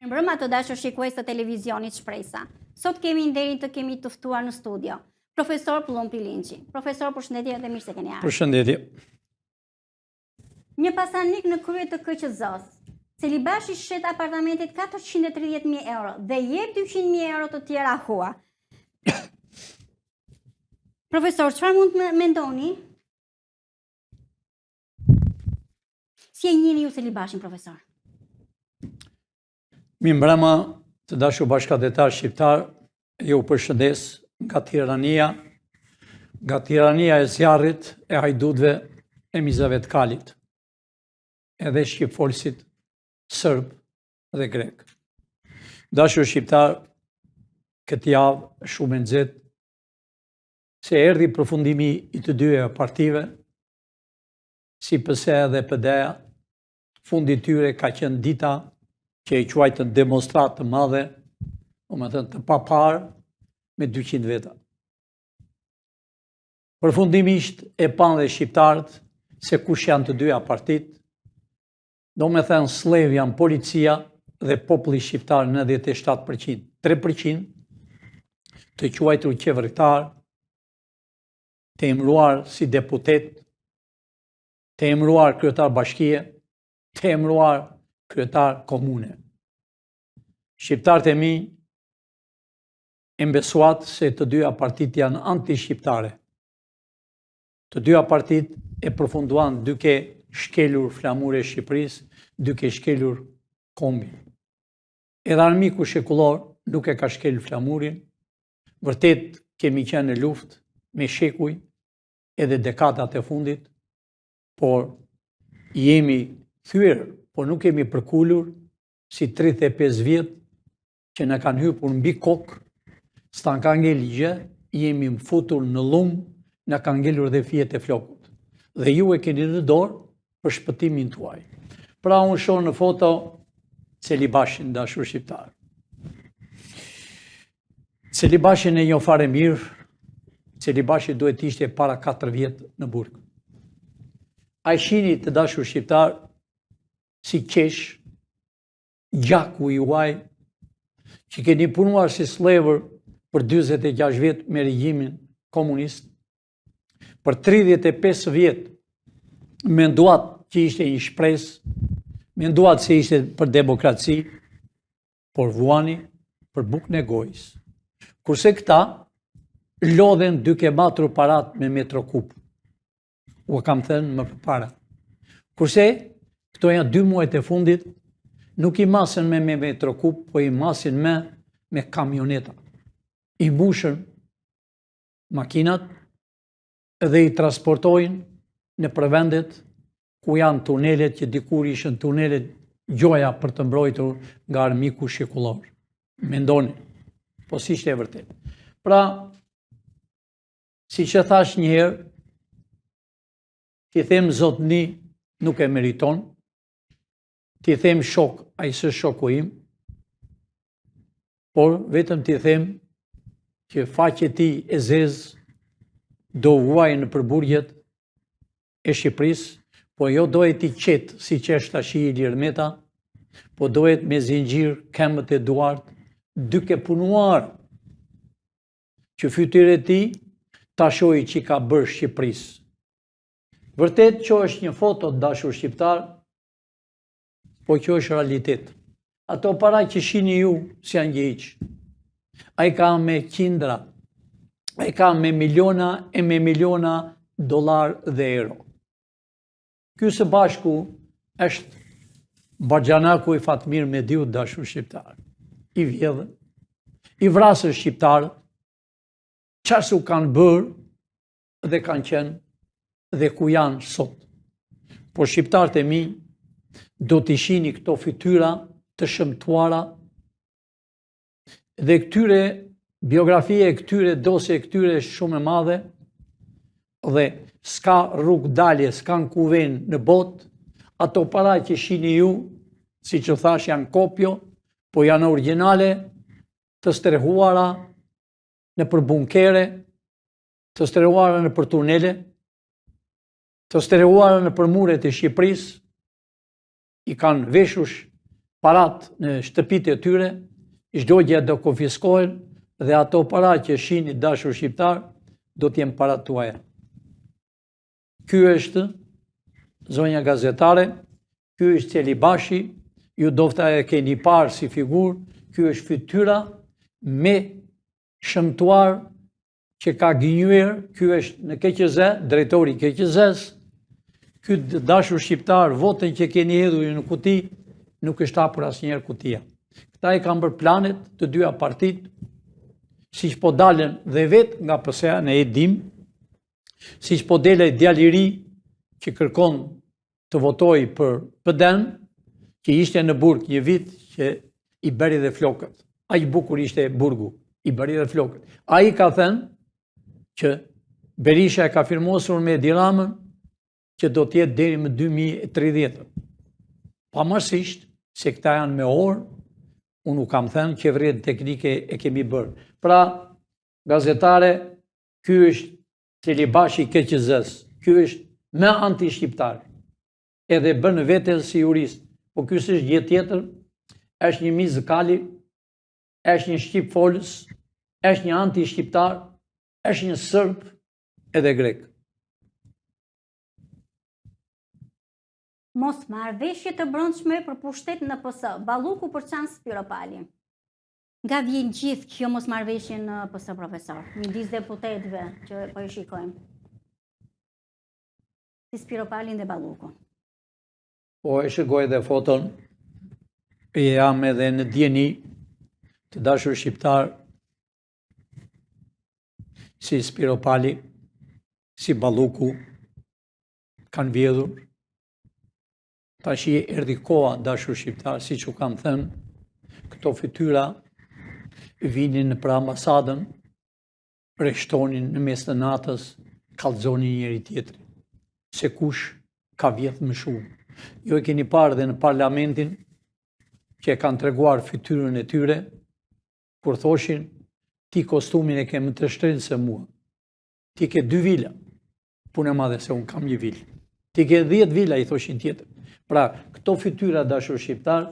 Mbrëma të dashur shikues të televizionit Shpresa. Sot kemi nderin të kemi të ftuar në studio Profesor Pllumpi Linçi. Profesor, përshëndetje dhe mirë se keni ardhur. Përshëndetje. Një pasanik në krye të KQZ-s. Celibashi shet apartamentit 430.000 euro dhe jep 200.000 euro të tjera hua. Profesor, çfarë mund të mendoni? Si e njihni ju celibashin, profesor? Mirëmbrëma të dashur bashkëdhetar shqiptar, ju përshëndes nga Tirania, e zjarrit, e hajdutëve, e mizave të kalit, edhe shqipfolësit sërb dhe grek. Dashur shqiptar, këtë javë shumë e nxehtë, se erdhi përfundimi i të dyja partive, si PSE dhe PD-ja, fundi tyre ka qenë dita që i quajtën demonstratë të madhe, të papar, me 200 veta. Përfundimisht e panë dhe shqiptarët se kush janë të dyja partit, slev janë policia dhe populli shqiptar 97%, 3% të quajtur qeveritar, të emëruar si deputet, të emëruar kryetar bashkie, të emëruar kryetar komune. Shqiptarët e mi e mbesuat se të dyja partit janë anti-shqiptare. Të dyja partit e përfunduan duke shkelur flamur e Shqipërisë, duke shkelur kombin. Edhe armiku shekullor nuk e ka shkelur flamurin, vërtet kemi qenë në luftë me shekuj edhe dekadat e fundit, por jemi thyer, por nuk kemi përkullur si 35 vjet që në kanë hypur mbi kokë, s'ta ka ngel gjë, jemi mfutur në lum, në kanë ngelur dhe fijet e flokut. Dhe ju e keni në dorë për shpëtimin tuaj. Pra unë shoh në foto celibashin, dashur shqiptar. Celibashin e njoh fare mirë, celibashi duhet ishte para 4 vjet në burg. A i shini të dashur shqiptar si qesh, gjaku juaj, që keni punuar si slevër për 26 vjet me regjimin komunist, për 35 vjet menduat që ishte një shpresë, menduat se ishte për demokraci, por vuani për bukën e gojës. Kurse këta lodhen duke matur parat me Metrokup. U kam thënë më përpara. Kurse këto janë 2 muajt e fundit, nuk i masin me Metrokup, po i masin me kamioneta. I mbushën makinat dhe i transportojnë në përvendet ku janë tunelet që dikur ishën tunelet gjoja për të mbrojtur nga armiku shekullor. Mendoni, po si ishte e vërtet. Pra, si që thash njëherë, ti them zotni nuk e meriton, ti them shok, a i së shoku im, por vetëm ti them që faqe ti e zez do vuaj në përburgjet e Shqipërisë, po jo dohet ti qetë si qesh tashi Ilir Meta, po dohet me zinxhir këmbët e duart, duke punuar që fytyrë e ti ta shohë që ka bërë Shqipërisë. Vërtet që është një foto të dashur shqiptar, po që është realitet. Ato para që shini ju si janë gjëhiq. A i ka me qindra, a i ka me miliona e me miliona dolar dhe euro. Ky së bashku është Barxhanaku i Fatmir Mediut, dashur shqiptar. I vjedhën, i vrasën shqiptarët, çfarë su kanë bërë dhe kanë qenë dhe ku janë sot. Por shqiptarët e mi do t'i shihni këto fytyra të shëmtuara dhe këtyre biografie, këtyre dosje, këtyre shumë e madhe dhe s'ka rrugë dalje, s'ka në kuven në botë, ato para që shihni ju, si që thash janë kopjo, po janë originale, të strehuara në për bunkere, të strehuara në për tunele, të strehuara në për muret e Shqipërisë, i kanë veshush parat në shtëpitë e tyre, çdo gjë do konfiskohen dhe ato para që shihni dashur shqiptar do të jenë parat tuaja. Ky është zonja gazetare, ky është Celibashi, ju dofta e keni parë si figurë, ky është fytyra me shëmtuar që ka gënjur, ky është në KQZ, drejtori i KQZ-s. Ky dashur shqiptar, votën që keni hedhur në kuti, nuk është hapur asnjëherë kutia. Këta i kanë bërë planet të dyja partitë, siç po dalën dhe vetë nga PS-ja ne e dim, siç po dele djalë i ri që kërkon të votoj për PD-n, që ishte në burg një vit që i bëri dhe flokët. Aq bukur ishte burgu, i bëri dhe flokët. Ai ka thënë që Berisha e ka firmosur me Edi Ramën që do të jetë deri më 2030. Pavarësisht se këta janë me orë, unë u kam thënë qeverinë teknike e kemi bërë. Pra, gazetare, ky është Celibashi i KQZ-s, ky është më anti-shqiptar. Edhe bën veten si jurist, po ky s'është gjë tjetër, është një mizkali, është një shqip folës, është një anti-shqiptar, është një serb edhe grek. Mos marrëveshje të brendshme për pushtet në PS. Balluku për çan Spiropali. Nga vjen gjithë kjo mos marrëveshje në PS, profesor, midis deputetëve që po e shikojmë. Si Spiropalin dhe Balluku. Po e shikoj dhe foton, jam edhe në djeni të dashur shqiptar si Spiropali, si Balluku, kanë vjedhur. Tash erdhi koha, dashur shqiptar, siç u kam thënë, këto fytyra vinin në për ambasadën, rreshtonin në mes të natës, kallëzonin njëri tjetrin. Se kush ka vjedh më shumë. Jo e keni parë dhe në parlamentin që e kanë treguar fytyrën e tyre, kur thoshin, ti kostumin e ke më të shtrenjtë se mua. Ti ke 2 vila, punë e madhe se unë kam 1 vilë. Ti ke 10 vila, i thoshin tjetër. Pra, këto fytyra dashur shqiptar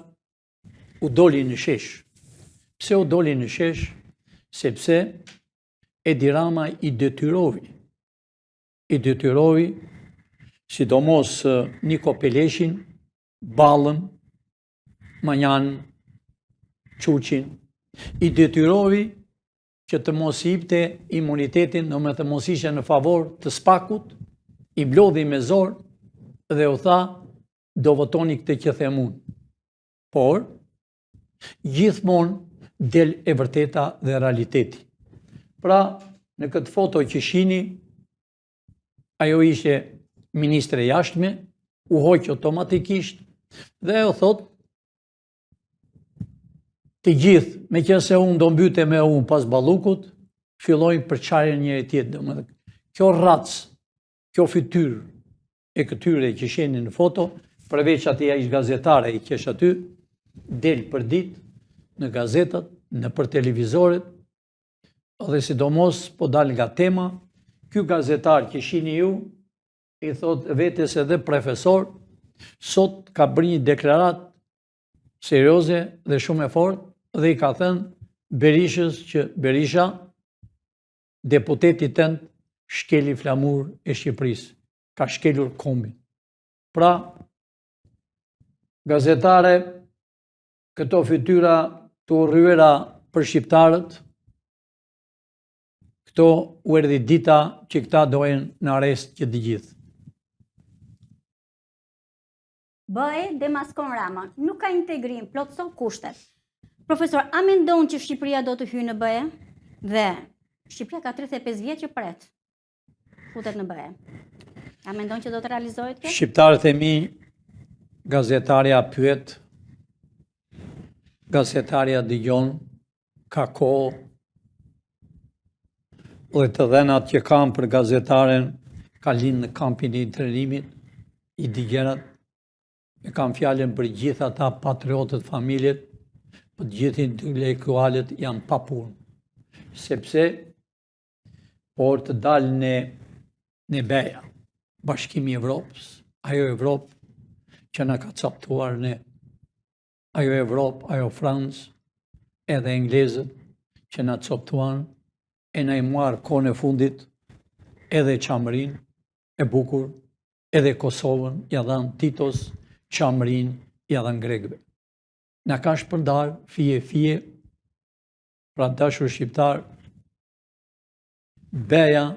u doli në shesh. Pse u doli në shesh? Sepse Edi Rama i detyrovi. I detyrovi, sidomos Niko Peleshin, Ballën, Manjan, Quqin, i detyrovi që të mos i jepte imunitetin, do të mos ishte në favor të Spakut, i blodhi me zor dhe u tha, do votoni këtë që them unë. Por, gjithmonë del e vërteta dhe realiteti. Pra, në këtë foto që shihni, ajo ishte ministre jashtme, u hoq automatikisht dhe u thot, të gjithë, me qëse unë do mbyte me unë pas Ballukut, fillojnë përçarjen njëri tjetrit. Kjo racë, kjo fytyrë e këtyre që shihni në foto, përveç atij ish gazetare i kesh aty, del për ditë në gazetat, në për televizoret, dhe sidomos po dal nga tema, ky gazetar që shihni ju, i thot vetes edhe profesor, sot ka bërë një deklaratë serioze dhe shumë e fortë dhe i ka thënë Berishës që Berisha, deputeti tënd, shkeli flamur e Shqipërisë, ka shkelur kombin. Pra, gazetare, këto fytyra të urryera për shqiptarët, këto u erdhi dita që këta dojen në arrest që të gjithë. BE demaskon Rama, nuk ka integrim, plotëson kushtet. Profesor, a mendon që Shqipëria do të hyjë në BE? Dhe Shqipëria ka 35 vjet që pret futet në BE. A mendon që do të realizohet kjo? Shqiptarët e mi, gazetarja pyet, gazetarja dëgjon, ka kohë, dhe të dhenat që kam për gazetaren ka lind në kampin e internimit, i digjerat, e kam fjallën për gjitha ta patriotët familjet, për gjithë intelektualet janë pa punë. Sepse, por të dalë në BE-ja, Bashkimi i Evropës, ajo Evropë që na ka caktuar ne. ajo Evropë, ajo Francë, edhe Englezët që na coptuan, e na i marë kohën e fundit edhe Qamërin e bukur, edhe Kosovën, ja dhanë Titos, Qamërin, ja dhanë Grekëve. Na ka shpërndar fije, pra dashur shqiptar, beja,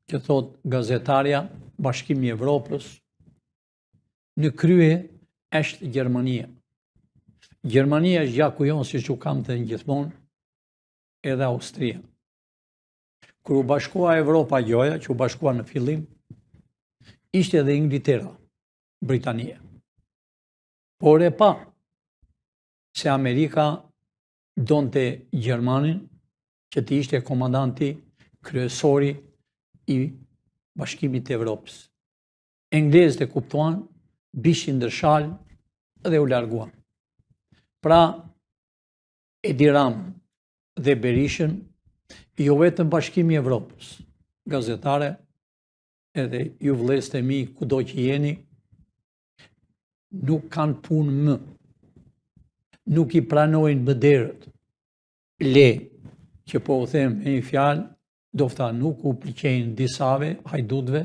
që thot gazetarja, Bashkimi i Evropës, në krye është Gjermania. Gjermania është gjaku jonë, si që kam të gjithmonë, edhe Austria. Kër u bashkua Evropa gjoja, që u bashkua në fillim, ishte edhe Ingiltera, Britania. Por e pa se Amerika donte Gjermanin, që ti ishte komandanti kryesori i Bashkimit të Evropës. Englezët e kuptuan, bishin ndërshal dhe u larguan. Pra, Edi Rama dhe Berishën, jo vetëm Bashkimi i Evropës, gazetare, edhe ju vëllezër e mi kudo që jeni, nuk kanë punë më. Nuk i pranojnë më derët. Le, që po u them me një fjalë, dofta nuk u pëlqejnë disave, hajdutëve,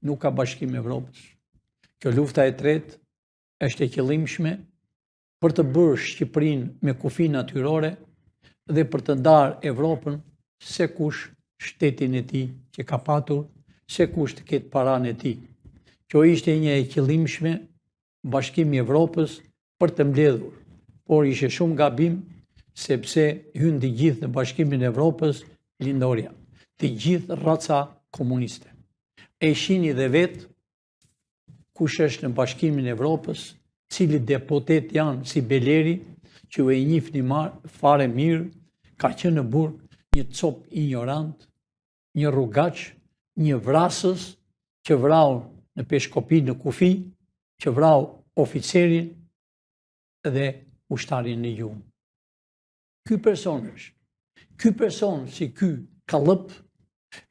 nuk ka Bashkim Evropës. Kjo lufta e tretë është e qëllimshme për të bërë Shqipërinë me kufi natyrore dhe për të ndarë Evropën se kush shtetin e tij që ka patur, se kush të ketë paranë e tij. Kjo ishte një e qëllimshme Bashkimi i Evropës për të mbledhur, por ishte shumë gabim sepse hynë të gjithë në Bashkimin e Evropës lindorja, të gjithë raca komuniste. E shihni dhe vetë kush është në Bashkimin e Evropës, cili deputet janë si Beleri, që u e njihni fare mirë, ka qenë në burg një cop ignorant, një rrugaç, një vrasës që vrau në peshkopi në kufi, që vrau oficerin dhe ushtarin në gjumë. Ky person është. Ky person si ky kallëp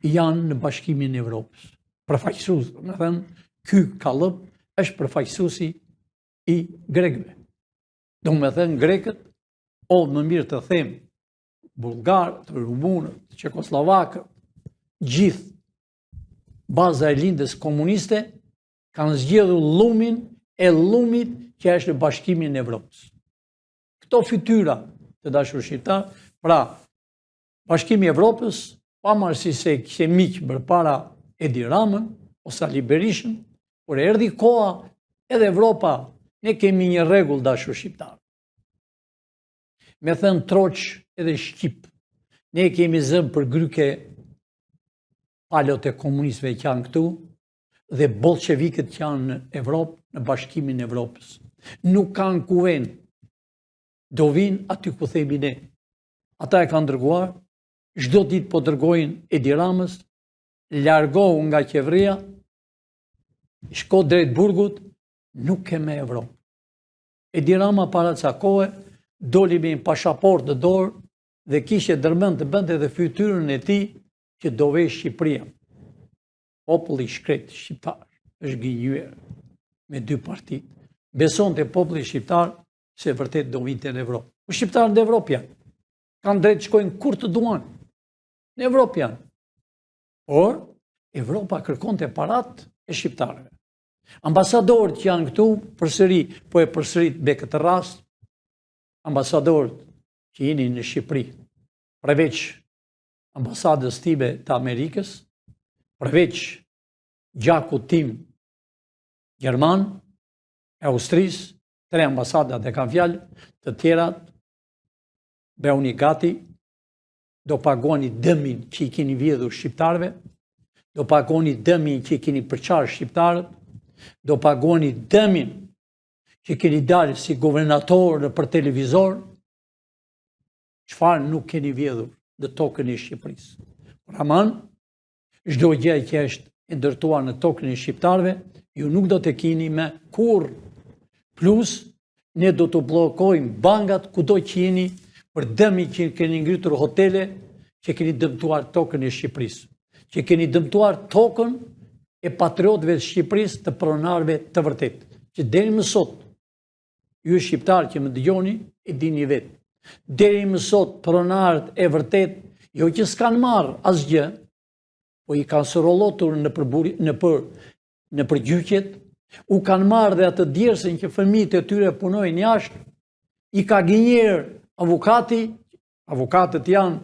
janë në Bashkimin e Evropës. Përfaqësues, do të thënë, ky kallëp është përfaqësuesi i grekëve. Do të thënë grekët, o më mirë të them, bullgarët, rumunët, çekoslovakët, gjithë baza e lindjes komuniste kanë zgjedhur llumin e llumit që është në Bashkimin e Evropës. Këto fytyra të dashur shqiptar, pra Bashkimi i Evropës, pavarësisht se kishte miq përpara Edi Ramën ose Ali Berishën, por erdhi koha edhe Evropa, ne kemi një rregull dashur shqiptar. Me thënë troç edhe shqip, ne kemi zënë për gryke palot e komunistëve që janë këtu dhe bolshevikët që janë në Evropë, në Bashkimin e Evropës. Nuk kanë kuvend. Do vinë aty ku themi ne. Ata e kanë dërguar, çdo ditë po dërgojnë Edi Ramës, largohu nga qeveria, shko drejt burgut, nuk ke me Evropë. Edi Rama para ca kohe doli me një pasaport në dorë dhe kishte dërmend të bënte edhe fytyrën e tij që do vej Shqipëria. Populli i shkret shqiptar është gënjyer me dy partit. Besonte populli shqiptar se vërtet do vinte në Evropë. Po shqiptarët në Evropë janë. Kanë drejt të shkojnë kur të duan. Në Evropë janë. Por Evropa kërkonte parat e shqiptarëve. Ambasadorët që janë këtu, përsëri, po e përsërit me këtë rast, ambasadorët që jeni në Shqipëri, përveç ambasadës time të Amerikës, përveç gjakut tim Gjerman, e Austrisë, 3 ambasadat e kanë fjalë, të tjerat, bëuni gati, do pagoni dëmin që i keni vjedhur shqiptarëve, do pagoni dëmin që i keni përçarë shqiptarët, do pagoni dëmin që keni dalë si guvernator në për televizor, çfarë nuk keni vjedhur në tokën e Shqipërisë. Por aman, çdo gjë që është e ndërtuar në tokën e shqiptarëve, ju nuk do të keni me kurrë. Plus, ne do të bllokojmë bankat kudo që jeni për dëmin që keni ngritur hotele, që keni dëmtuar tokën e Shqipërisë, që keni dëmtuar tokën e patriotëve të Shqipërisë, të pronarëve të vërtet, që deri më sot ju shqiptarë që më dëgjoni, e dini vetë. Deri më sot, pronarët e vërtet, jo që s'kanë marrë asgjë, po i kanë sërolotur në përgjyqjet, u kanë marrë dhe atë djersën që fëmijët e tyre punojnë jashtë, i ka gënjerë avukatët janë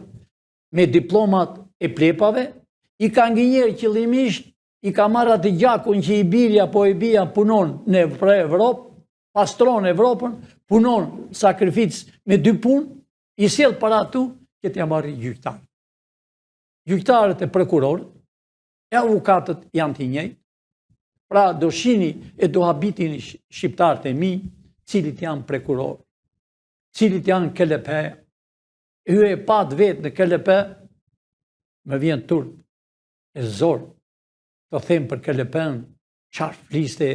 me diplomat e plepave, i ka gënjerë qëllimisht, i ka marrë atë gjakun që i birja po e bia punon në Evropë, pastron Evropën, punon sakrificë me 2 punë, i sjell para tu që t'ja marrë gjyqtarë. Gjyqtarët e prokurorët e avukatët janë të njëjtë. Pra do shihni e do habitin shqiptarët e mi, cilit janë prokurorë, cilit janë KLP. Ju e pat vetë në KLP, më vjen turp e zorë të them për KLP-n çfarë fliste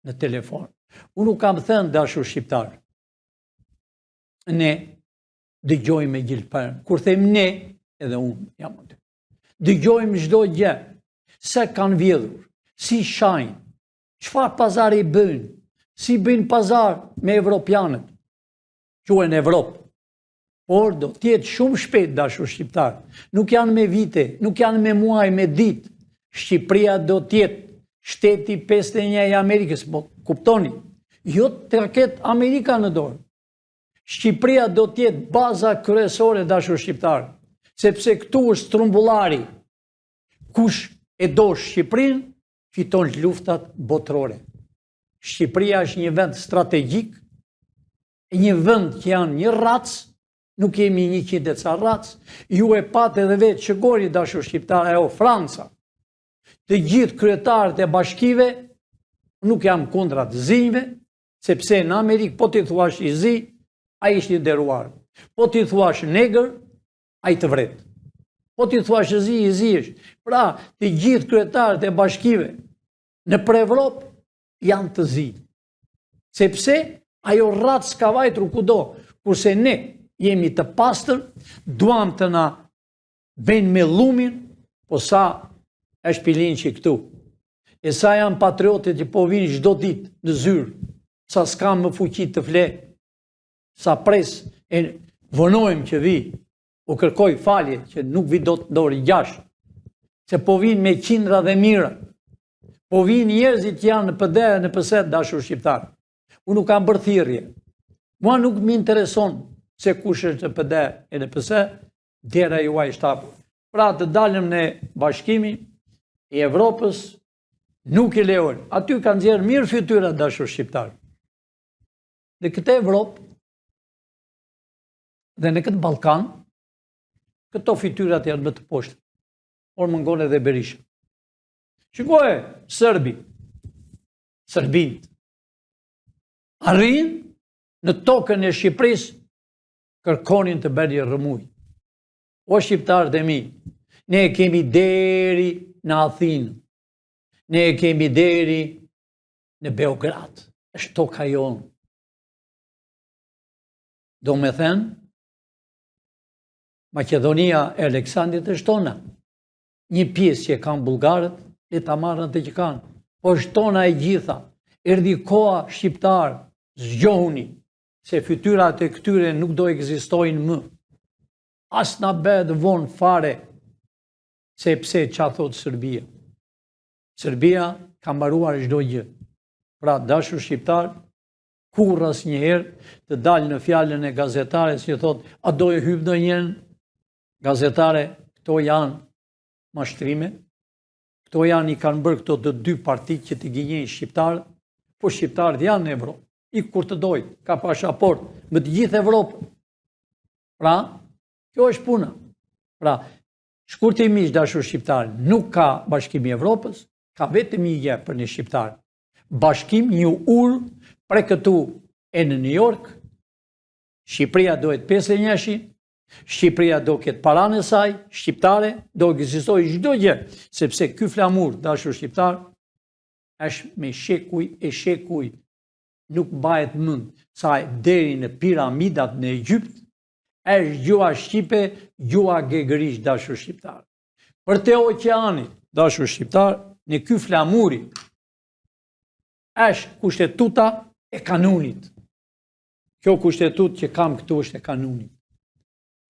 në telefon. Unë nuk kam thënë dashur shqiptarë, ne dëgjojmë me gjilpërën. Kur them ne, edhe unë jam aty. Dëgjojmë çdo gjë, se kanë vjedhur, si shajnë, çfarë pazari bëjnë, si bëjnë pazar me evropianët, quhen Evropë. Por do tjetë shumë shpejt, dashur shqiptarë. Nuk janë me vite, nuk janë me muaj, me ditë. Shqipëria do tjetë shteti 51 i Amerikës, po kuptoni, jo të ketë Amerika në dorë. Shqipëria do tjetë baza kryesore, dashur shqiptarë, sepse këtu është trumbullari. Kush e do Shqipërinë, fiton luftat botërore. Shqipëria është një vend strategjik, një vend që janë një racë, nuk jemi 100 e ca racë, ju e patë edhe vetë që gori, dashur shqiptarë, Franca. Të gjithë kryetarët e bashkive, nuk jam kundra të zinjve, sepse në Amerikë po t'i thuash i zi, a ishtë i nderuar. Po t'i thuash negër, a i të vret. Po t'i thuash i zi është. Pra, të gjithë kryetarët e bashkive në Evropë janë të zi. Sepse ajo ratë s'ka vajtru kudo, kurse ne jemi të pastër, duam të na bëjnë me lumin, po sa e shpilin që këtu. E sa janë patriotit që po vinë çdo ditë në zyrë, sa s'kam më fuqit të fle, sa pres e vonojmë që vi, u kërkoj falje që nuk vi do të dori 6, se po vinë me qindra dhe mira, po vinë njerëzit që janë në PD e në PS, dashur shqiptar. Unë nuk kam bërë thirrje. Mua nuk më intereson se kush është në PD e në PS, dera juaj shtapur. Pra të dalim në bashkimi i Evropës, nuk i lejon. Aty kanë nxjerrë mirë fytyra, dashur shqiptar. Në këtë Evropë dhe në këtë Ballkan, këto fytyrat janë më të poshtë. Por mungon edhe Berisha. Shikoje, Serbinët arrin në tokën e Shqipërisë kërkonin të bëni rëmuj. O shqiptarët e mi, ne kemi deri në Athinë, ne kemi deri në Beograd, është toka jonë. Do me thënë, Macedonia e Aleksandrit është tona. Një pjesë që kanë bulgarët, e ta marrën të që kanë. Po është tona e gjitha. Erdhi koha shqiptarë, zgjohuni, se fytyrat e këtyre nuk do ekzistojnë më. As na bëhet vonë fare, sepse çfarë thot Serbia. Serbia ka mbaruar çdo gjë. Pra, dashur shqiptar, kurrë asnjëherë të dalë në fjalën e gazetares që thot, a do e hyjë ndonjëherë? Gazetare, këto janë mashtrime, këto janë i kanë bërë këto të 2 partitë që të gënjejnë shqiptarët, po shqiptarët janë në Evropë. I kur të doj, ka pashaport me të gjithë Evropën. Pra, kjo është puna. Pra, shkurtimisht dashur shqiptarë, nuk ka bashkimi i Evropës, ka vetëm një gjë për një shqiptar. Bashkim një urë pre këtu e në New York, Shqipëria dohet 51-shi, Shqipëria do ketë paranë e saj, shqiptare, do ekzistojë çdo gjë, sepse ky flamur, dashur shqiptar, është me shekuj, nuk bëhet mend sa deri në piramidat në Egjipt, është gjua shqipe, gjua gegërish, dashur shqiptar. Për te oqeanit, dashur shqiptar, në ky flamuri, është kushtetuta e kanunit. kjo kushtetut që kam këtu është e kanunin.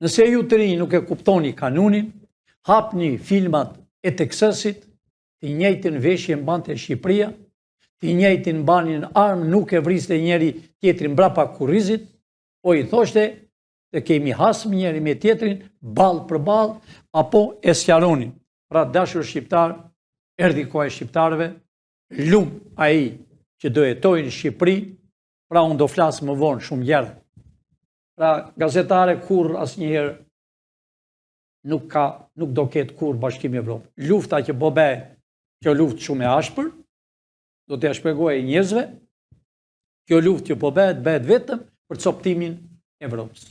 Nëse ju të rinj nuk e kuptoni kanunin, hapni filmat e Teksasit, të njëjtin veshje mbante Shqipëria, të njëjtin mbanin armë, nuk e vriste njeri tjetrin mbrapa kurrizit, po i thoshte se kemi hasmë njeri me tjetrin, ballë për ballë, apo e sqaronin. Pra dashur shqiptar, erdhi koha e shqiptarëve, lum ai që do jetojnë në Shqipëri, pra unë do flasë më vonë shumë gjerë. Pra gazetare kur asnjëherë nuk do ketë kur Bashkimi Evropë. Lufta që po bëhet, kjo luftë shumë e ashpër, do t'ja shpjegoj njerëzve, kjo luftë që po bëhet vetëm për coptimin e Evropës.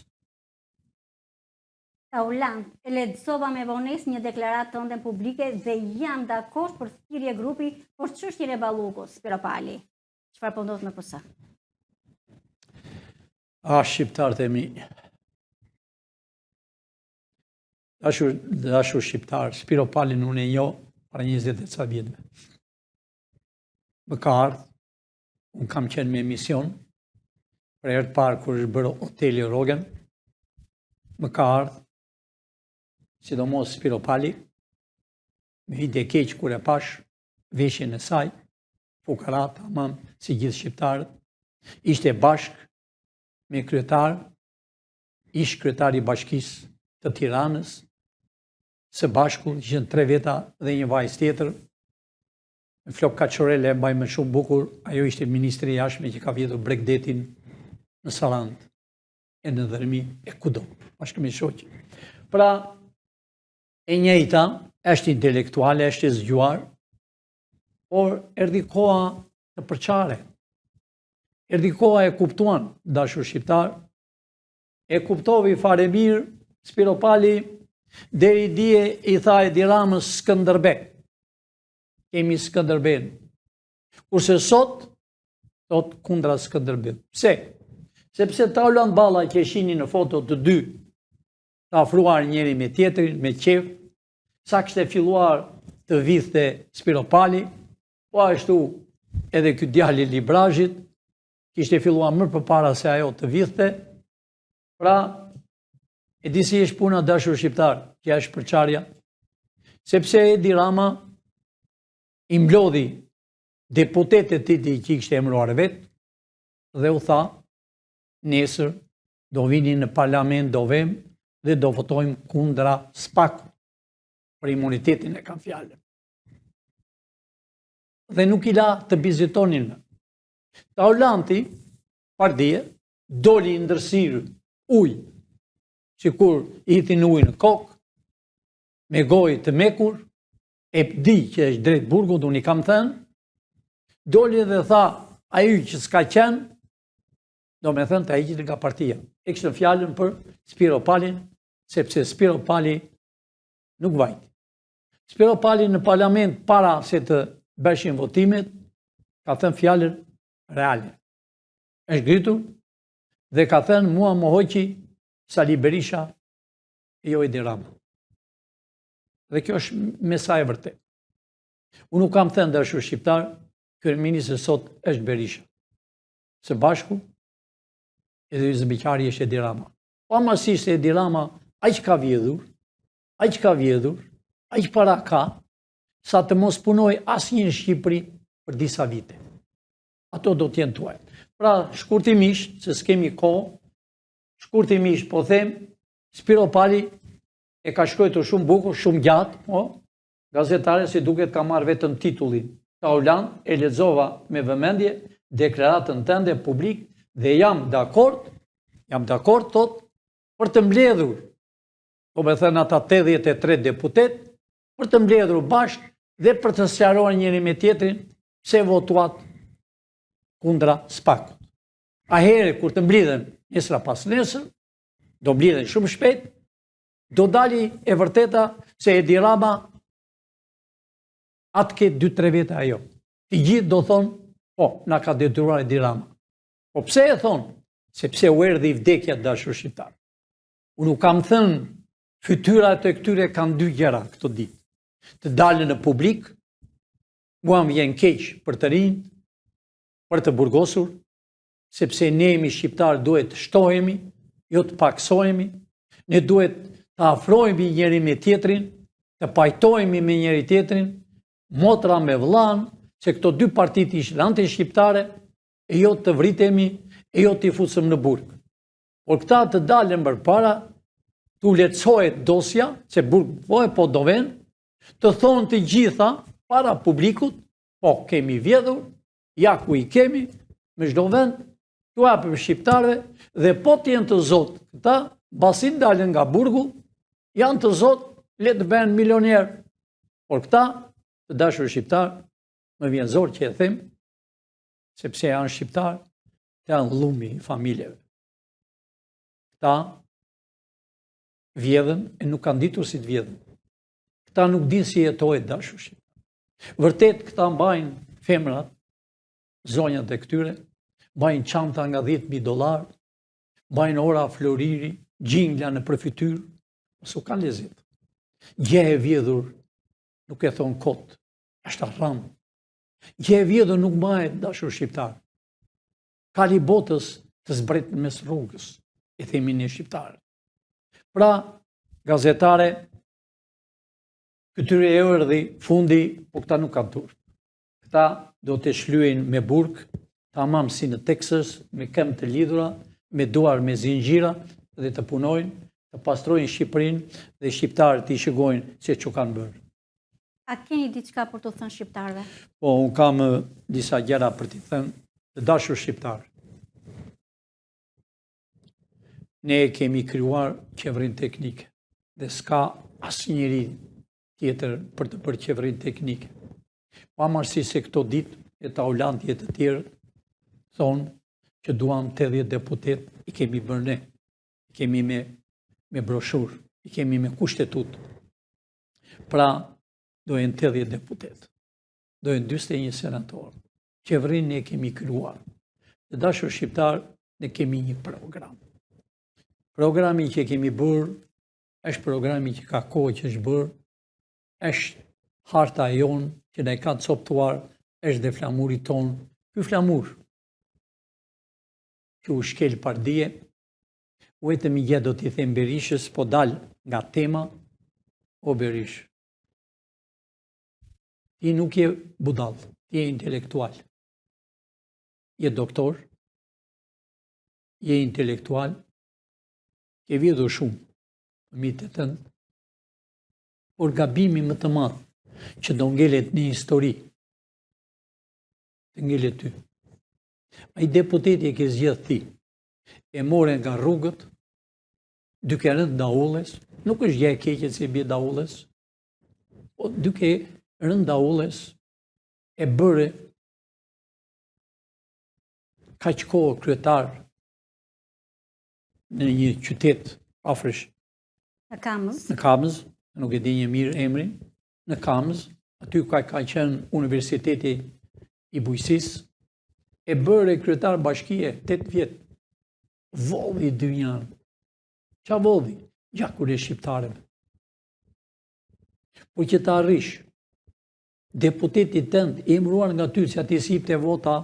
Taulant, e lexova me vonesë një deklaratë tënde publike dhe jam dakord për thirrje grupi për çështjen e Ballukut, Spiropali. Çfarë po ndodh me PS? Shqiptarët e mi. Dashur shqiptar, Spiropalin unë e njoh para 20 e ca vjetëve. Më ka ardhur, unë kam qenë me emision, për herë të parë kur është bërë Hoteli Rogan, më ka ardhur, sidomos Spiropali, me hidje keq kur e pash veshjen e saj, fukarat, tamam, si gjithë shqiptarët, ishte bashk me kryetar, ish kryetari i bashkisë të Tiranës, së bashku, ishin 3 veta dhe një vajzë tjetër, në Flok Kaçorele e mbaj më shumë bukur, ajo ishte ministri i jashtme që ka vjetur Bregdetin në Sarandë, e në Dërmi, e kudo, bashkë me shoqë. Pra, e njëjta, është intelektuale, është e zgjuar, por erdhi koha të përçare. Erdhi koha e kuptuan, dashur shqiptar, e kuptovi fare mirë, Spiropali, deri dje i tha Edi Ramës Skënderbej. Kemi Skënderbejn. Kurse sot, thot kundra Skënderbejt. Pse? Sepse Taulant Balla që shihni në foto të dy, të afruar njëri me tjetrin, me qef, sa kishte filluar të vidhte Spiropali, po ashtu edhe ky djali Librazhit, kishte filluar më përpara se ajo të vidhte. Pra, e di si është puna dashur shqiptar, që është përçarja, sepse Edi Rama i mblodhi deputetet e tij që kishte emëruar vetë dhe u tha, nesër do vini në parlament, do vem dhe do votojmë kundra SPAK për imunitetin e kam fjalën. Dhe nuk i la të vizitonin. Taulanti, pardje, doli ndërsir ujë, sikur i hitin ujë në kokë, me gojë të mekur, e di që është drejt burgut, unë i kam thënë, doli dhe tha, ai që s'ka qenë, do me thënë të heqet nga partia. E kishte fjalën për Spiropalin, sepse Spiropali nuk vajti. Spiropali në parlament para se të bëshin votimet, ka thënë fjalën reale. Është gritur dhe ka thënë mua më hoqi Sali Berisha e jo Edi Rama. Dhe kjo është mesazh e vërtet. Unë nuk kam thënë dashur shqiptar, kryeministri sot është Berisha. Së bashku edhe zëbiqari është Edi Rama. Po amasisht Edi Rama aq ka vjedhur, aq para ka, sa të mos punoj asnjë në Shqipëri për disa vite. Ato do t'jenë tuaj. Pra, shkurtimisht, se s'kemi kohë, shkurtimisht po them, Spiropali e ka shkruar shumë bukur, shumë gjatë, po, gazetare si duket ka marrë vetëm titullin. Taulant, e lexova me vëmendje deklaratën tënde publik dhe jam dakord, thot, për të mbledhur, po me thënë ata 83 deputet, për të mbledhur bashkë dhe për të sqaruar njëri me tjetrin pse votuat kundra SPAK-ut. A herë kur të mblidhen nesër pas nesër, do mblidhen shumë shpejt, do dali e vërteta se Edi Rama atë ke 2-3 vete ajo. Të gjithë do thonë, po, na ka detyruar Edi Rama. Po pse e thonë? Sepse u erdhi vdekja dashur shqiptar. Unë kam thënë, fytyrat e këtyre kanë 2 gjëra këto ditë. Të dalën në publik, mua më vjen keq për të rinjt, për të burgosur, sepse ne jemi shqiptarë duhet të shtohemi, jo të paksohemi, ne duhet të afrohemi njëri me tjetrin, të pajtohemi me njëri tjetrin, motra me vllain, se këto dy partit ishin anti-shqiptare, e jo të vritemi, e jo të i fusëm në burg. Por këta të dalën përpara, të lehtësohet dosja, se burg po do ven, të thonë të gjitha para publikut, po kemi vjedhur, ja ku i kemi, me çdo vend, tu hapim shqiptarëve, dhe po të jenë të zotë këta, basin dalën nga burgu, janë të zotë, le të bëhen milionerë. Por këta, të dashur shqiptarë, më vjen zor që e them, sepse janë shqiptarë, të janë llumi i familjeve. Këta vjedhen e nuk kanë ditur si të vjedhen. Këta nuk dinë si jetohet dashur shqiptarë. Vërtet këta mbajnë femrat, zonjat e këtyre, mbajnë çanta nga $10.000, mbajnë ora floriri, gjingla në përfytyrë, su ka lezet. Gje e vjedhur nuk e thonë kot, është arram. Gje e vjedhur nuk mbahet dashur shqiptar. Kali botës të zbret në mes rrugës, e themi ne shqiptarë. Pra, gazetare, këtyre e erdhi fundi, po këta nuk kanë turp. Këta do të shlyejnë me burg, tamam si në Texas, me këmbë të lidhura, me duar me zinxhira dhe të punojnë, të pastrojnë Shqipërinë dhe shqiptarët i shëgojnë se që kanë bërë. A keni diçka për të thënë shqiptarëve? Po, unë kam disa gjëra për t'i thënë të dashur shqiptarë. Ne kemi krijuar qeverinë teknike dhe s'ka asnjëri tjetër për të bërë qeverinë teknike. Pavarësisht se këto ditë e taulantje të tjerë thonë që duam 80 deputet, i kemi bërë ne, i kemi me broshurë, i kemi me kushtetut. Pra, dojnë 80 deputet, dojnë 41 senator. Qeverinë ne kemi krijuar. Të dashur shqiptar, ne kemi një program. Programi që kemi bërë, është programi që ka kohë që është bërë, është harta e jonë që ne ka coptuar, është dhe flamuri tonë. Ky flamur që u shkel pardije, vetëm i gjë do t'i them Berishës, po dal nga tema, o Berish, ti nuk je budall, ti je intelektual. Je doktor, je intelektual, ke vjedhur shumë, fëmijët e tënë, por gabimi më të madh që do ngelet një histori, të ngelet ty. Ai deputeti e ke zgjedh ti, e more nga rrugët, duke rënë daulles, nuk është gjë e keqe se bie daulles, po duke rënë daulles e bëre kaq kohë kryetar në një qytet afrësh. Në Kamës. Në Kamës, nuk e di një mirë emrin, në Kamës, aty ka qenë Universiteti i Bujqësisë, e bëre kryetar bashkie 8 vjet. Volli dynjan. Qa volli? Gjakur e shqiptarëve. Por që të arrish, deputetit tënd i emëruar nga ty, që ati sipte vota,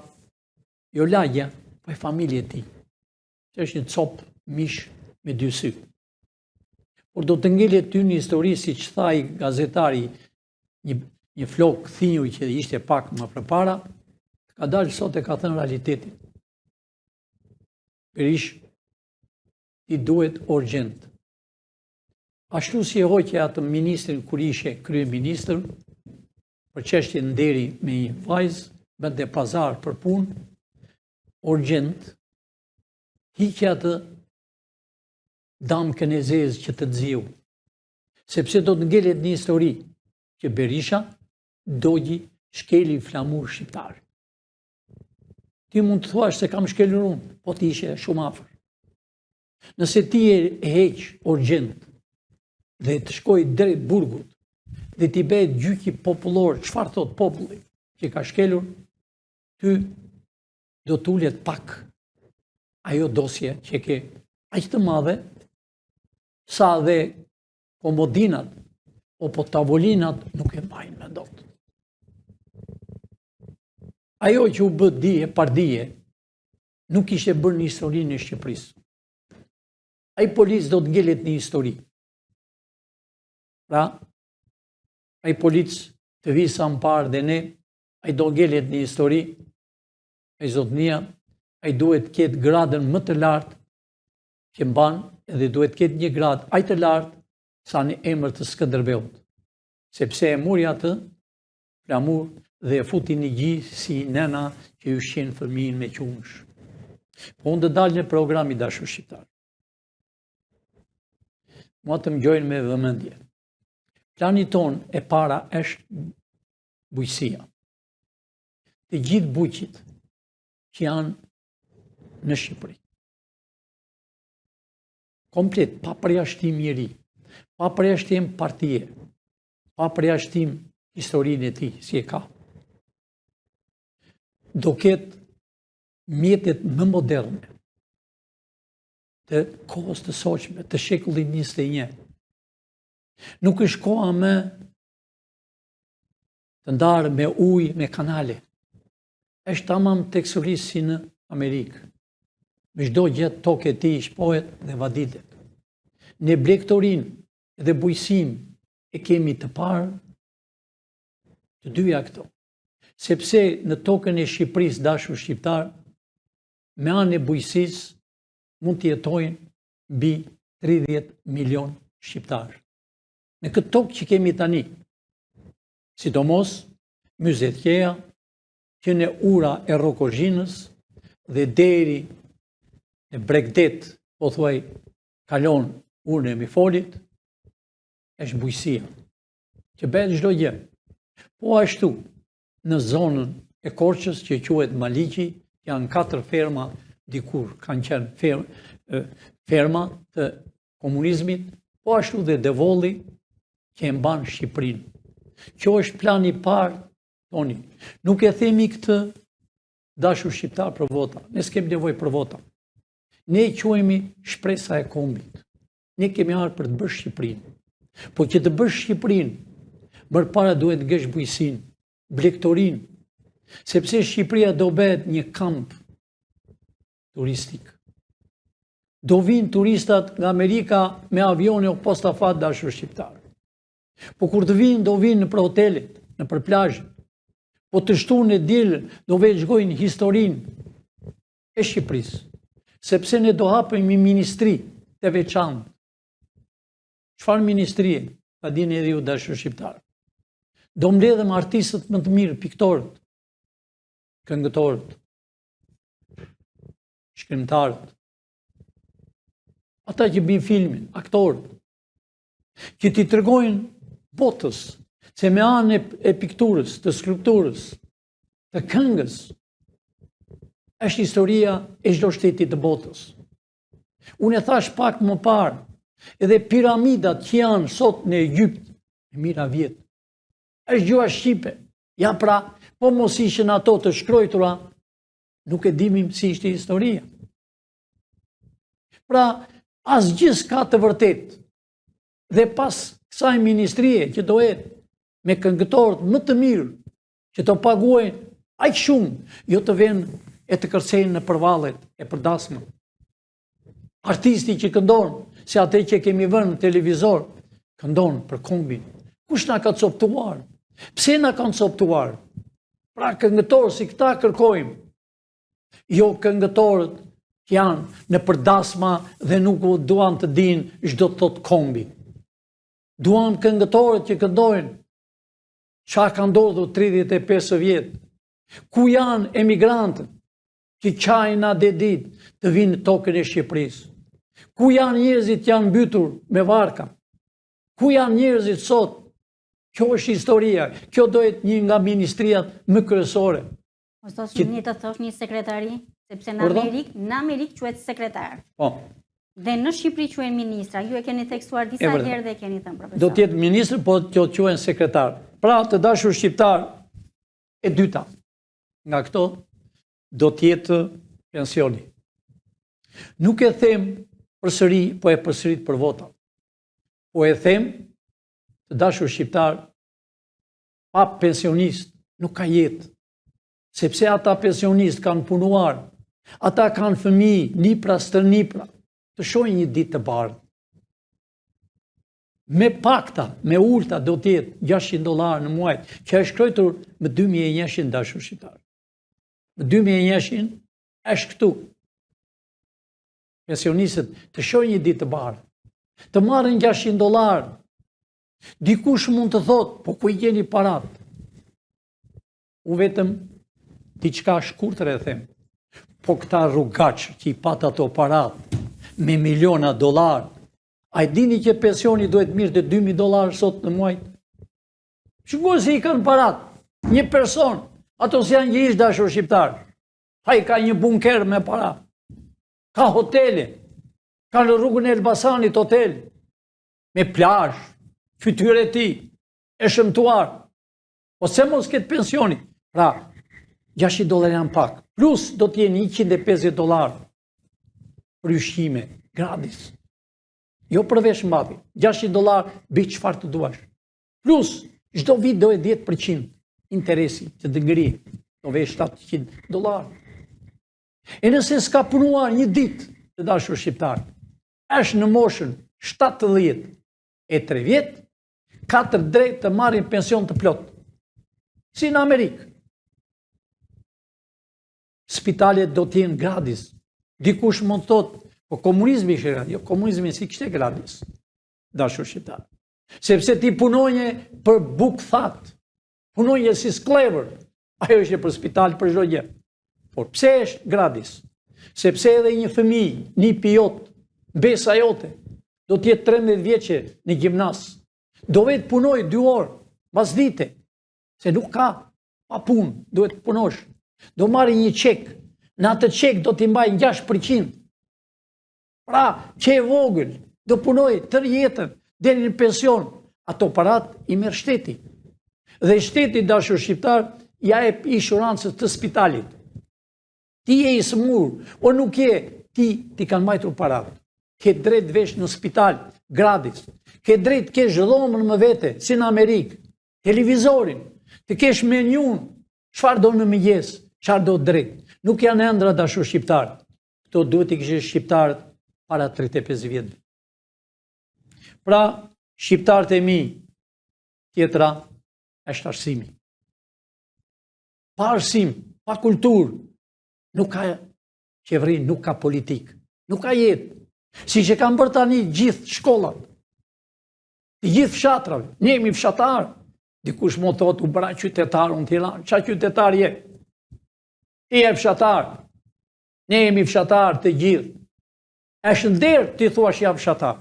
jo lagja, po e familje ti. Që është një copë mish me 2 sy. Por do të ngelet ty një histori, si që tha i gazetari, një flok thinju që ishte pak më përpara, ka dalë sot e ka thënë realitetin. Berish, ti duhet urgjent. Ashtu si e hoqe atë ministrin kur ishe kryeministër, për çështje nderi me një vajzë, bënte pazar për punë, urgjent, hiqe atë damkën e zezë që të nxiu. Sepse do të ngelet një histori që Berisha dogji shkeli flamur shqiptar. Ti mund të thuash se kam shkelur unë, po ti ishe shumë afër. Nëse ti e heq urgjent dhe të shkoj drejt burgut dhe ti bëhet gjyki popullor, çfarë thot populli që ka shkelur, ty do t'ulet pak ajo dosje që ke aq të madhe sa dhe komodinat apo tavolinat nuk e mbajnë me dot. Ajo që u bë dije, pardije, nuk ishte bërë një historinë e Shqipërisë. Ai polic do të ngelet një histori. Pra, ai polic të visa më parë dhe ne, ai do ngelet një histori, ai zotnia, ai duhet ketë gradën më të lartë që mban, edhe duhet ketë një gradë aq të lartë sa në emër të Skënderbeut. Sepse e muri atë flamur dhe e futi një gjë si nena që ju shqen fëmijën me qumësh. Po unë të dalë në programi dashur shqiptar. Mua të më gjojnë me vëmendje. Plani ton e para është bujësia. Të gjithë bujqit që janë në Shqipëri. Komplet, pa përjashtim njeri, pa përjashtim partije, pa përjashtim historinë e tij, si e ka. Do ketë mjetet më moderne të kohës të sotshme, të shekullit 21. Nuk është koha më të ndarë me ujë, me kanale. Është tamam teksturisë si në Amerikë. Me çdo gjë tokë e tij shpohet dhe vaditet. Ne blegtorin dhe bujësim e kemi të parë të dyja këto. Sepse në tokën e Shqipërisë, dashur shqiptar, me anë e bujësisë mund të jetojnë mbi 30 milion shqiptarë. Në këtë tokë që kemi tani, sidomos Myzet Qeja, që në ura e Rokozhinës dhe deri në Bregdet, po thuaj, kalon urën e Mifolit, është bujësia, që bëhet çdo gjë. Po ashtu, në zonën e Korçës që quhet Maliqi, janë 4 ferma, dikur kanë qenë ferma të komunizmit, po ashtu dhe Devolli që e mban Shqipërinë. Kjo është plani i parë, toni. Nuk e themi këtë dashur shqiptar për vota. Ne s'kemi nevojë për vota. Ne quhemi shpresa e kombit. Ne kemi ardhur për të bërë Shqipërinë. Po që të bësh Shqipërinë, përpara duhet të gjesh bujësinë, blegtorinë, sepse Shqipëria do bëhet një kamp turistik. Do vinë turistat nga Amerika me avione o postafat dashur shqiptar. Po kur të vinë, do vinë në për hotelet, në për plazhet. Po të shtunë e dilën, do vëzhgojnë historinë e Shqipërisë. Sepse ne do hapim një ministri të veçantë. Çfarë ministrie? Ta dini edhe ju dashur shqiptar. Do mbledhëm artistët më të mirë, piktorët, këngëtorët, shkrimtarët, ata që bin filmin, aktorët, që ti tregojnë botës se me anë e pikturës, të skulpturës, të këngës, është historia e çdo shteti të botës. Unë e thash pak më parë, edhe piramidat që janë sot në Egypt, e mira vjetë, është gjua shqipe. Ja pra, po mos ishin ato të shkruajtura, nuk e dimim si ishte historia. Pra, asgjë s'ka të vërtet. Dhe pas kësaj ministrie që do jetë me këngëtorët më të mirë, që të paguajnë aq shumë, jo të vënë e të kërcejnë në përvallet e përdasme. Artisti që këndon, si atë që kemi vënë në televizor, këndon për kombin. Kush na ka coptuar? Pse na kanë coptuar? Pra këngëtorë si këta kërkojmë. Jo këngëtorët që janë në përdasma dhe nuk duan të dinë çdo të thotë kombi. Duan këngëtorët që këndojnë çka ka ndodhur 35 vjet. Ku janë emigrantët që qajna dhe ditë të vinë në tokën e Shqipërisë? Ku janë njerëzit që janë mbytur me varka? Ku janë njerëzit sot? Kjo është historia. Kjo do jetë një nga ministriat më kryesore. Mos të thosh një sekretari, sepse në Amerikë quhet sekretar. Po. Dhe në Shqipëri quhen ministra. Ju e keni theksuar disa herë dhe keni thënë profesor. Do të jetë ministër, po të quhen sekretar. Pra, të dashur shqiptar, e dyta nga këto do të jetë pensioni. Nuk e them përsëri, po e përsërit për vota. Po e them të dashur shqiptar, pa pensionist nuk ka jetë. Sepse ata pensionist kanë punuar Ata kanë fëmijë, nipra, stërnipra, të shohin një ditë të bardhë. Me pakta, me ulta do të jetë $600 në muaj, që është shkruar me 2100 dashur shqiptar. Me 2100 është këtu. Pensionistët të shohin një ditë të bardhë, të marrin $600. Dikush mund të thotë, po ku I gjeni parat? U vetëm diçka shkurtër e them. Po këta rrugaç që I pat ato parat me miliona dollar, a I dini që pensioni duhet mirë të $2000 sot në muaj? Shikoj se I kanë parat. Një person, ato si janë gjithë dashur shqiptar. Ai ka një bunker me para. Ka hotele. Ka në rrugën e Elbasanit hotel. Me plazh, fytyrë e tij, e shëmtuar. Ose mos ketë pensioni. Pra, $600 janë pak. Plus do të jenë $150 për ushqime, gratis. Jo për vesh mbati. $600 bëj çfarë të duash. Plus, çdo vit do e 10% interesi që të ngrihet. Do vesh $700. E nëse s'ka punuar një ditë të dashur shqiptar, është në moshën 73 vjet, ka të drejtë të marrin pension të plot. Si në Amerikë. Spitalet do të jenë gratis. Dikush mund të thotë, po komunizmi ishte gratis. Jo, komunizmi si kishte gratis. Dashur shqiptar. Sepse ti punonje për buk that. Punonje si sklever. Ajo ishte për spital, për çdo gjë. Por pse është gratis? Sepse edhe një fëmijë, një pilot, besa jote, do të jetë 13 vjeçë në gjimnas. Do vetë punoj 2 orë, pas dite. Se nuk ka pa punë, duhet të punosh. Do marri një çek. Në atë çek do t'i mbaj 6%. Pra, që e vogël, do punoj tërë jetën, deri në pension. Ato parat I merr shteti. Dhe shteti dashur shqiptar ja jep inshurancën të spitalit. Ti je I smur, o nuk je, ti kanë mbajtur parat. Ke drejt vesh në spital, gratis. Ke drejt kesh dhomën më vete, si në Amerikë. Televizorin, të kesh menjun, çfarë do në mëngjes, çfarë do drejt. Nuk janë ëndra dashur shqiptar. Këto duhet I kishin shqiptarët para 35 vjetëve. Pra, shqiptarët e mi, tjetra, është arsimi. Pa arsim, pa kulturë, nuk ka qeveri, nuk ka politikë, nuk ka jetë. Si që kanë bërë tani gjithë shkollat, gjithë fshatrave, ne jemi fshatarë. Dikush më thotë u bëra qytetar unë Tiranë, qa qytetar je? Ti je fshatar. Ne jemi fshatar të gjithë. Është nder ti thuash jam fshatar.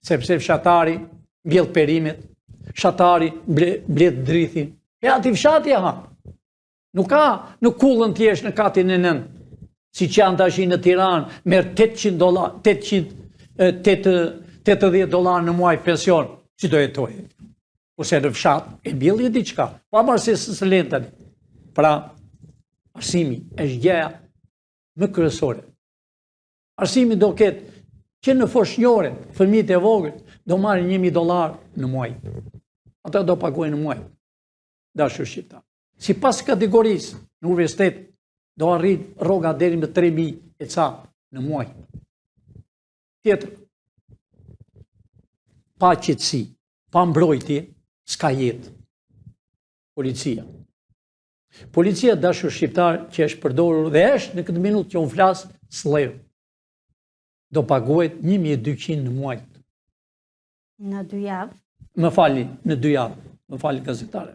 Sepse fshatari mbjell perimet, fshatari mbledh drithin. E ati fshati ha. Nuk ka në kullën t'jesh në katin e nënë. Si që janë tash në Tiranë, merr $880 në muaj pension, që do jetoj. Ose në fshat, e mbjellje diçka, pa marrësisë së lentën. Pra, arsimi është gjëja më kryesore. Arsimi do ketë që në foshnjore, fëmijët e vogël, do marrin $1000 në muaj. Ata do paguajnë në muaj. Dashur shqiptar. Sipas kategorisë në universitet, do arrit rroga deri në 3000 e ca në muaj. Tjetër, pa qetësi, pa mbrojtje, s'ka jetë. Policia. Policia dashur shqiptar që është përdorur dhe është në këtë minutë që unë flas, sllev. Do paguhet 1200 në muaj. Në 2 javë. Më falni, në 2 javë. Më falni gazetare.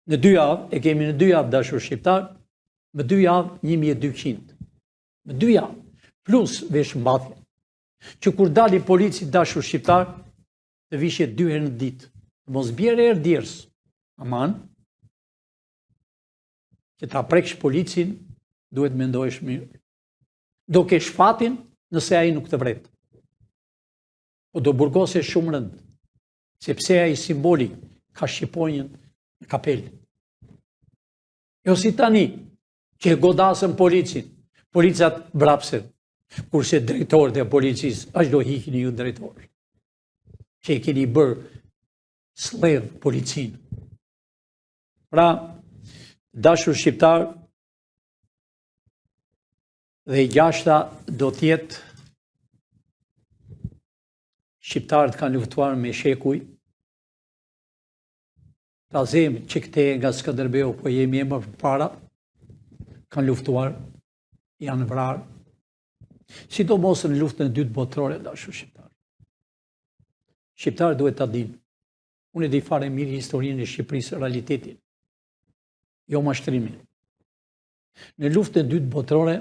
Në 2 javë, e kemi në 2 javë dashur shqiptar, më 2 javë 1200. Më 2 javë. Plus vesh mbathje. Që kur dali polici dashur shqiptar, të vishje 2 herë në ditë. Mos bjerë erë djerës. Aman, që ta preksh policin, duhet mendojsh mirë. Do kesh fatin nëse ai nuk të vret. Po do burgose shumë rënd, sepse ai simboli ka shqiponjën në kapel. Jo si tani, që godasën policin, policat brapsen, kurse drejtorët e policisë, ashtë do hikini ju drejtorë, që e keni bërë sllev policinë. Pra, dashur shqiptar, Dhe e gjashta do t'jetë shqiptarët kanë luftuar me shekuj. Ta zemë që këte nga Skënderbeu, po jemi e më përpara, kanë luftuar, janë vrarë. Sidomos në luftën e dytë botërore, dashur shqiptarë. Shqiptarë duhet ta dinë. Unë e di fare mirë historinë e Shqipërisë, realitetin, jo mashtrimin. Në luftën e dytë botërore,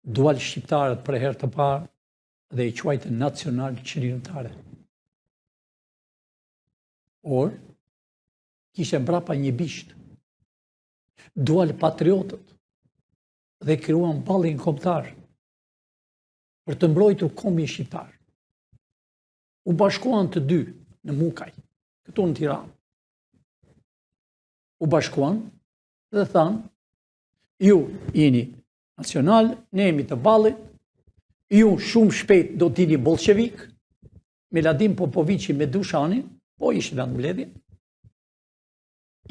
dual shqiptarët për herë të parë dhe i quajtën nacional qëllimtare. Or, kishte mbrapa një bisht, dual patriotët dhe krijuan ballin kombëtar për të mbrojtur kombin shqiptar. U bashkuan të dy në Mukaj, këtu në Tiranë. U bashkuan dhe thanë, ju jeni nacional, ne jemi të ballit, ju shumë shpejt do t'jeni bolshevik, Miladin Popovici me Dushanin, po ishin atë mbledhje,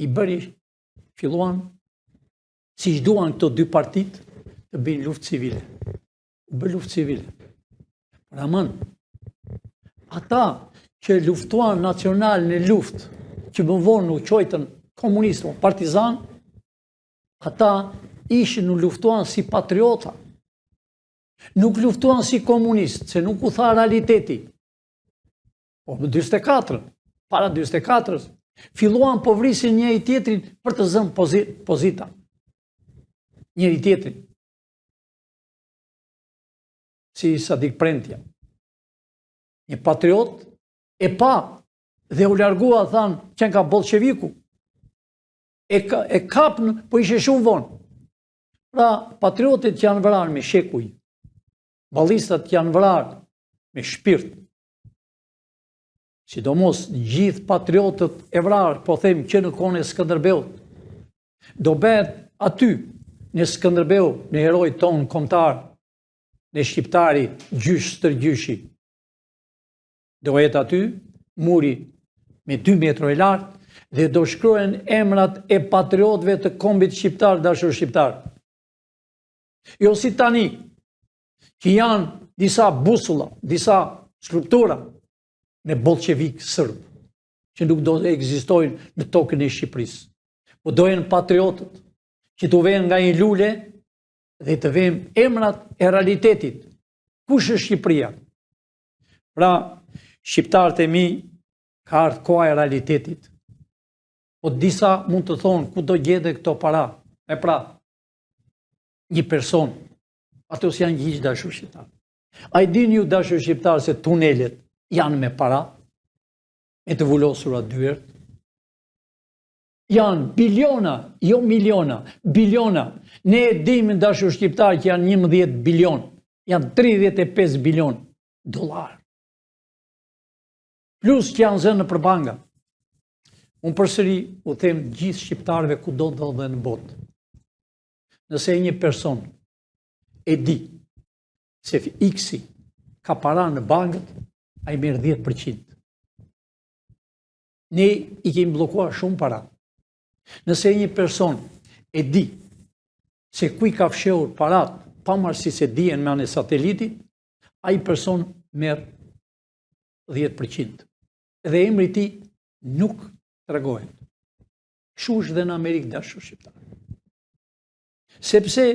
i bëri, filluan, si shduan këto dy partit, të bëjnë luftë civile. U bë luftë civile. Por aman, ata që luftuan nacional në luftë, që më vonë u quajtën komunistë, partizan, ata ishin u luftuan si patriota. Nuk luftuan si komunistë, se nuk u tha realiteti. Po në 24, para 24, filluan po vrisin njëri tjetrin për të zënë pozita. Njëri tjetrin. Si Sadik Prentja. Një patriot e pa dhe u largua, thanë, që nga bolsheviku. E kapën, po ishe shumë vonë. Pra, patriotit janë vrarë me shekuj. Ballistat janë vrarë me shpirt. Sidomos gjithë patriotët e vrarë, po them që në kohën e Skënderbeut. Do bëhet aty në Skënderbeu, në heroj tonë kombëtar, në shqiptari gjysh stërgjyshi. Do jetë aty muri me 2 metra e lartë dhe do shkruhen emrat e patriotëve të kombit shqiptar, dashur shqiptar. Jo si tani, që janë disa busulla, disa struktura me bolshevik sërb, që nuk do të ekzistojnë në tokën e Shqipërisë. Po dojnë patriotët që të vjen nga një lule dhe të vjen emrat e realitetit. Kush është Shqipëria? Pra, shqiptarët e mi ka ardhur koha e realitetit. Po disa mund të thonë ku do gjete këto para. E pra, një person, ato janë gjithë dashur shqiptar. A i dini ju dashur shqiptar se tunelet janë me para, me të vullosura dyert? Janë biliona, jo miliona, biliona. Ne e dimë dashur shqiptar që janë 11 bilion, janë 35 bilion dollar. Plus që janë zënë për banga. Unë përsëri u them gjithë shqiptarëve kudo dhe në botë. Nëse një person e di se X-i ka para në bankët, a i merë 10%. Ne i kemi blokuar shumë para. Nëse një person e di se kuj ka fshehur parat, pa marrësi se dihen me anë e satelitit, a i person merë 10%. Dhe emri ti nuk tregohet. Kështu është dhe në Amerikë dashur shqiptar. Sepse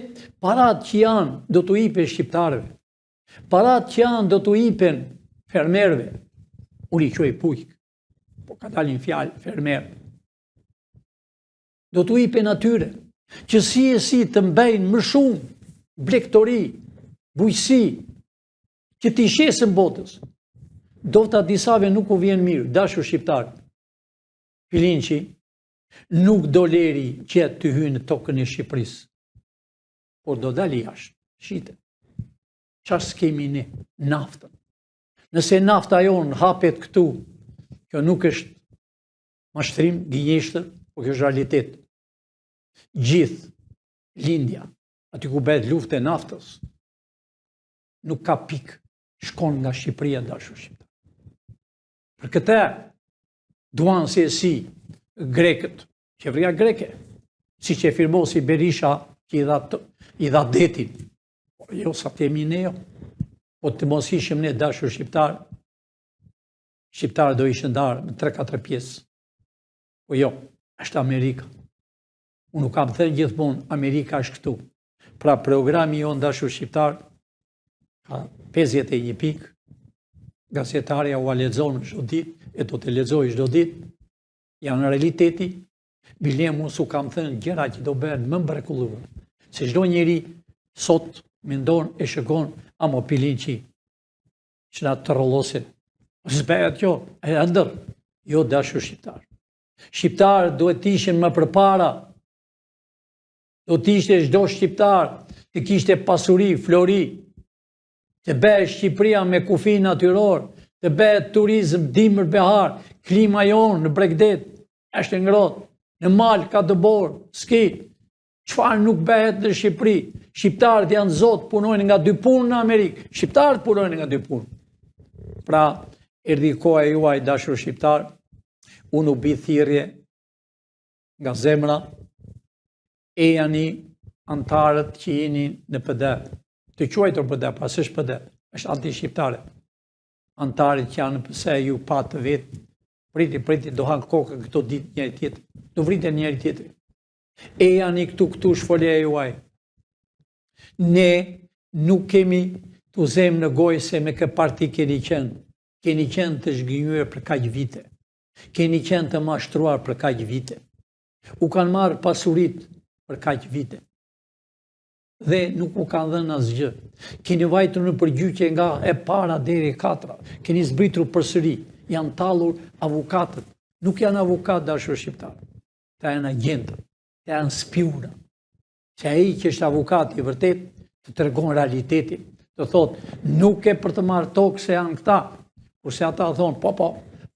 parat që janë do t'u ipen shqiptarëve, parat që janë do t'u ipen fermerëve, unë i quaj pujk, po ka dalin fjalë fermerë, do t'u ipen atyre, që si e si të mbejnë më shumë blegtori, bujësi, që t'i shesën botës. Dofta disave nuk u vjen mirë, dashur shqiptarë. Filinçi nuk do leri që të hyjë në tokën e Shqipërisë, por do dali jashtë, shite. Çfarë s'kemi ne? Naftën. Nëse nafta jonë hapet këtu, kjo nuk është mashtrim, gënjeshtër, por kjo është realitet. Gjithë lindja, aty ku bëhet luftë e naftës, nuk ka pikë, shkon nga Shqipëria dashur shqiptar. Për këtë duan si grekët, qeveria greke, si që firmosi Berisha që i dha detin, Jo, sa të jemi ne jo. Po të mos ishim ne dashur shqiptar, shqiptarë do ishën ndarë në 3-4 pjesë. Po jo, është Amerika. Unë nuk kam thënë gjithmonë, Amerika është këtu. Pra programi jonë dashur shqiptar, ka 51 pikë, gazetarja u a lexon çdo ditë, e do të lexoj çdo ditë, janë realiteti, bile mu su kam thënë gjëra që do bëhen më mrekullueshme. Se çdo njeri sot mendon e shikon amo pilin që na trollosin. Zbehet jo, e ëndër, jo dashur shqiptar. Shqiptar duhet të ishin më përpara. Do të ishte çdo shqiptar të kishte pasuri, flori, të bëhet Shqipëria me kufi natyror, të bëhet turizëm dimër behar, klima jonë në Bregdet është ngrohtë, në mal ka dëbor, ski. Çfarë nuk bëhet në Shqipëri? Shqiptarët janë zotë, punojnë nga 2 punë në Amerikë. Shqiptarët punojnë nga 2 punë. Pra, erdhi koha juaj dashur shqiptar, unë u bi thirrje nga zemra, e janë antarët që jeni në PD, të quajtur PD, pas është PD, është anti-shqiptare. Antarët që janë pëse ju pa të vetë, priti, do hanë kokë këto ditë njëri tjetër, do vriten njëri tjetër. E janë këtu shfolja juaj. Ne nuk kemi të zemë në gojë se me kë parti keni qenë të zhgënjur për kaq vite, keni qenë të mashtruar për kaq vite, u kanë marrë pasurit për kaq vite, dhe nuk u kanë dhënë asgjë. Keni vajtur në përgjyqje nga e para deri e 4, keni zbritur përsëri, janë tallur avukatët, nuk janë avokat dashur shqiptar, ta janë agentët, ta janë spiuna, që ai që është avukat i vërtet të tregon realitetin, të thotë nuk e për të marrë tokë se janë këta, kurse ata thonë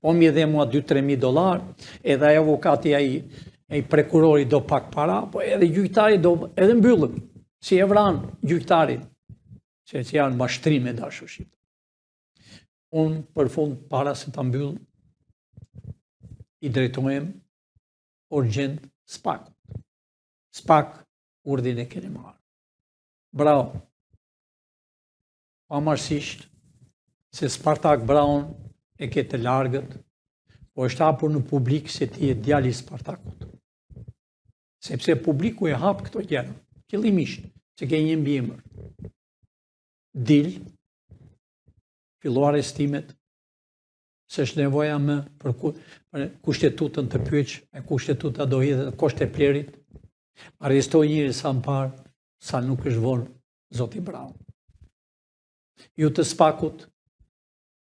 po mi dhe mua $2-3.000, edhe ai avukati ai prokurori do pak para, po edhe gjyqtari do edhe mbyllën, si e vran gjyqtarin, se që janë mashtrime dashur shqiptar. Unë për fund para se ta mbyll, i drejtohem urgjent SPAK. SPAK urdhin e keni marrë. Bravo. Pamarësisht se Spartak Braun e ke të largët, po është hapur në publik se ti e djali Spartakut. Sepse publiku e hap këto gjëra, qëllimisht, që ke një mbiemër. Dil, fillo arrestimet, se është nevoja më për kushtetutën të pyetsh, e kushtetuta do hidhet koshte plerit, arrestoj njëri sa më parë, sa nuk është vonë zoti Braun. Ju të SPAK-ut,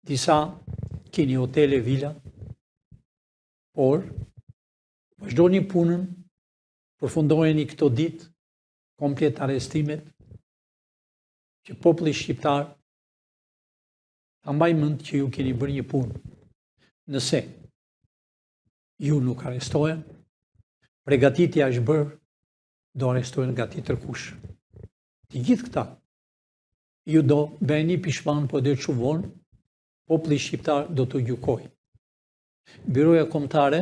disa keni hotele, vila, por vazhdoni punën, përfundojeni këto ditë, komplet arrestimet, që populli shqiptar ta mbaj mend që ju keni bërë një punë. Nëse ju nuk arrestohen, përgatitja është bërë, do arrestohen nga tjetër kush. Të gjithë këta, ju do bëheni pishman, po dhe që vonë, populli shqiptar do të gjykojë. Byroja kombëtare,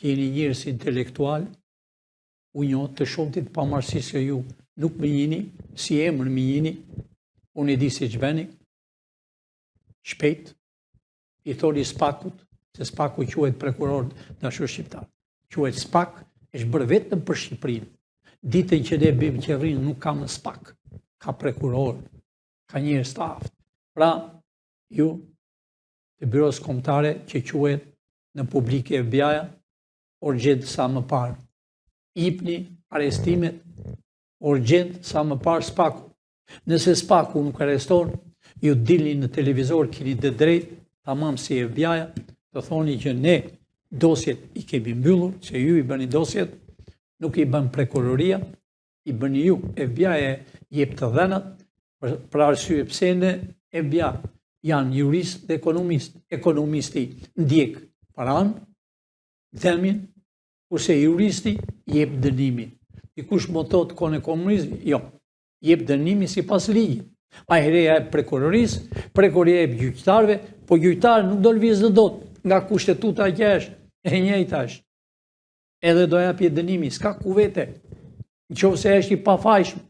që jeni njerëz intelektual, u njoh të shumtit pamarësisht se ju nuk më njihni, si emër më njihni, unë e di si ç'bëni. Shpejt, i thoni SPAK-ut, se SPAK-u quhet prokuror dashur shqiptar. Quhet SPAK, është bërë vetëm për Shqipërinë. Ditën që ne bëjmë qeverinë nuk ka më SPAK, ka prokuror, ka njerëz të aftë. Pra, ju të byros kombëtare që quhet në publike FBI-ja, urgjent sa më parë. Ipni arrestimet, urgjent sa më parë SPAK-u. Nëse SPAK-u nuk arreston, ju dilni në televizor, keni të drejtë, tamam si FBI-ja, të thoni që ne dosjet i kemi mbyllur, që ju i bëni dosjet, nuk i bën prokuroria, i bëni ju. FBI-ja jep të dhënat, për arsye pse në FBI janë jurist dhe ekonomist. Ekonomisti ndjek paran, themin, kurse juristi jep dënimin. Dikush më thotë kohën e komunizmit, jo, jep dënimin sipas ligjit. Ajreja e prokurorisë, prokuroria e gjyqtarëve, po gjyqtarë nuk do lëvizë dot, nga kushtetuta që është, e njëjta është. Edhe do japë dënimi, s'ka ku vete. Nëse është i pafajshëm,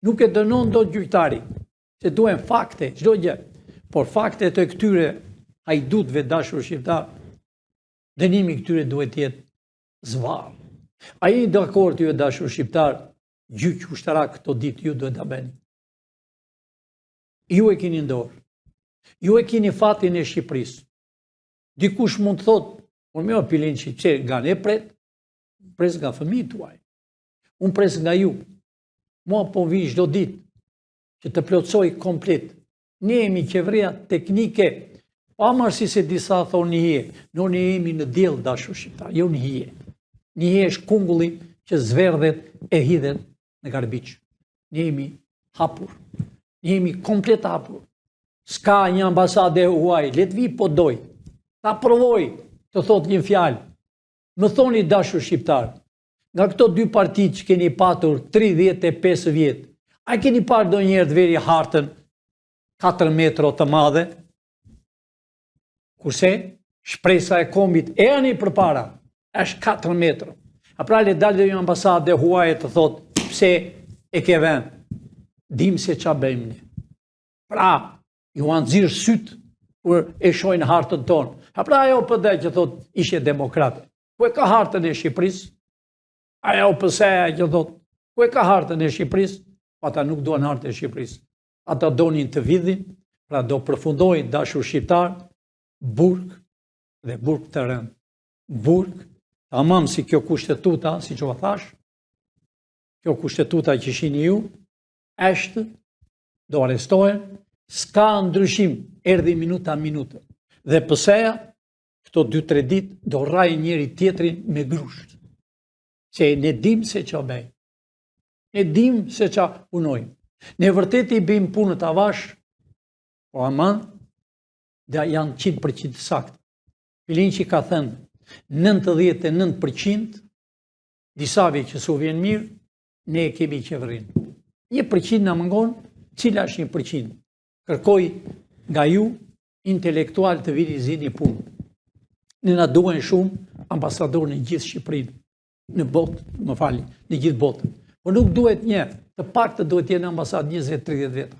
Nuk e dënon dot gjyqtari, se duhen fakte, çdo gjë. Por faktet e këtyre hajdutëve dashur shqiptar, dënimi këtyre duhet të jetë zvarr. A jeni dakord ju dashur shqiptar, gjyq ushtarak këto ditë ju duhet ta bëni. Ju e keni në dorë. Ju e keni fatin e Shqipërisë. Dikush mund të thotë, por më pilin që nga ne pres nga fëmijët tuaj. Unë pres nga ju. Mua po vi çdo ditë që të plotësoj komplet. Ne jemi qeveria teknike, pavarësisht se disa thonë një hije, ne jemi në diell dashur shqiptar, jo në hije. Një hije është kungulli që zverdhet e hidhet në garbiç. Ne jemi hapur. Ne jemi komplet hapur. Ska një ambasade huaj, le të vi po doj. Ta provoj të thot një fjalë. Më thoni dashur shqiptar, nga këto dy partitë që keni patur 35 vjet, a keni parë ndonjëherë të veri hartën 4 metro të madhe? Kurse shpresa e kombit e ani përpara është 4 metro. A pra le dalë dhe një ambasade huaj të thot pse e ke vend? Dim se qa bëjmë ne. Pra, ju anë zirë sytë kur e shojnë hartën tonë. A pra ajo pëdhe që thot ishe demokrate. Ku e ka hartën e Shqipërisë? Ajo pëseja që thot, ku e ka hartën e Shqipërisë? Ata nuk duan hartën e Shqipërisë. Ata donin të vidhin, pra do përfundojnë dashur shqiptar, burg dhe burg të rënd. Burg, tamam si kjo kushtetuta, si që thash, kjo kushtetuta që shini ju, është, do arestohen, s'ka ndryshim, erdhi minuta minuta. Dhe pëseja, këto 2-3 ditë, do rraj njëri tjetrin me grusht. Se ne dim se që bëjmë. Ne dim se që punojmë. Ne vërtet i bëjmë punët avash, po aman, dhe janë 100% saktë. Filin që ka thënë 99%, disave që su vjen mirë, ne kemi qeverin. 1% në mëngon, cila është 1%? Kërkoj nga ju intelektual të vini zini punë. Ne na duen shumë ambasador në gjithë Shqipërinë, në botë, më fali, në gjithë botën. Por nuk duhet një, të pak të duhet jenë ambasad 20-30 veta.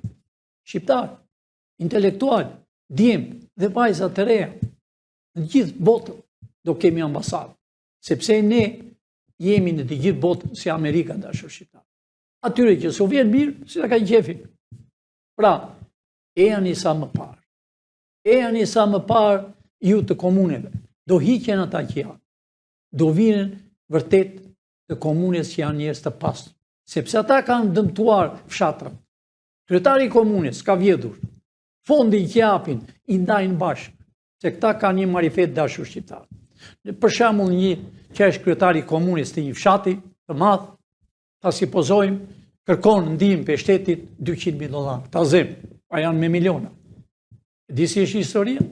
Shqiptar, intelektual, djem dhe vajza të reja, në gjithë botën do kemi ambasad. Sepse ne jemi në të gjithë botën si Amerika dashur shqiptar. Atyre që su vjen mirë, si ta ka qefin. Pra, e janë i sa më parë. E janë i sa më parë ju të komuneve. Do hiqen ata që janë. Do vinen vërtet të komunes që janë njerëz të pastë. Sepse ata kanë dëmtuar fshatrën. Kryetari i komunes ka vjedhur. Fondin që japin i ndajnë bashkë. Se këta kanë një marifet dashur shqiptar. Për shembull një që është kryetari i komunes të një fshati të madh, ta supozojmë, kërkon ndihmë për shtetit $200.000. Ta zem, pa janë me miliona. Disi është historia.